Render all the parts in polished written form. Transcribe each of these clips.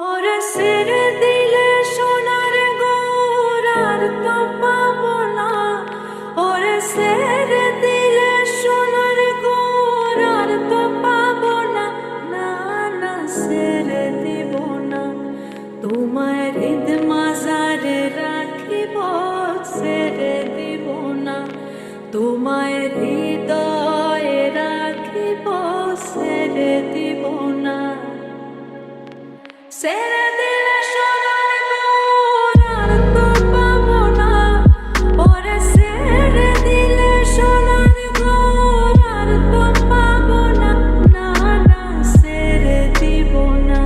ওরে ছেড়ে দিলে সোনার গৌরার তো পাবো না। ওরে ছেড়ে দিলে সোনার গৌরার তো পাবো না। না না ছেড়ে দিব না, তোমায় হৃদ মাজারে রাখিব। ছেড়ে দিব না, তোমায় হৃদয়ে রাখিব। ছেড়ে দিব না। ছেড়ে দিলে সোনার গৌরার তো পাবো না। ওরে ছেড়ে দিলে সোনার গৌরার তো পাবো না। না না ছেড়ে দিব না,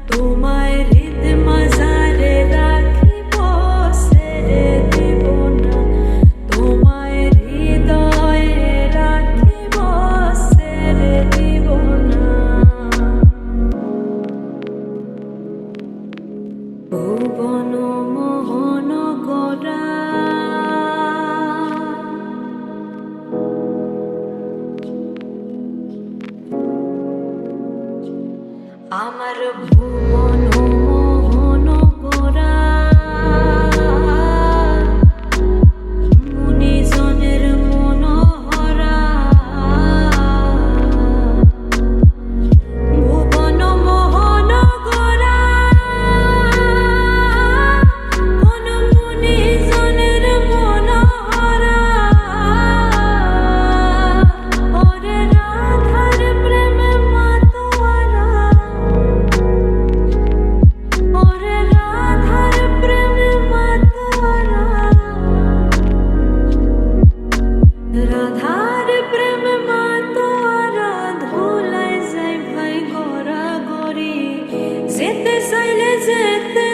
তোমায় হৃদ মাজারে রাখিব। ছেড়ে দিব না, তোমায় হৃদয়ে রাখিব। ছেড়ে দিব না। ভুবন মোহন গোরা আমার ভুবন মোহন গোরা মুনিজনের মনোহরা। ভুবন মোহন গোরা কোন মুনিজনের মনোহরা। ওরে রাধার প্রেমে মাতোয়ারা। ওরে রাধার প্রেমে মাতোয়ারা। রাধার প্রেমে মাতোয়ারা ধুলায় যায় ভাই গড়া গড়ি। যেতে চাইলে যেতে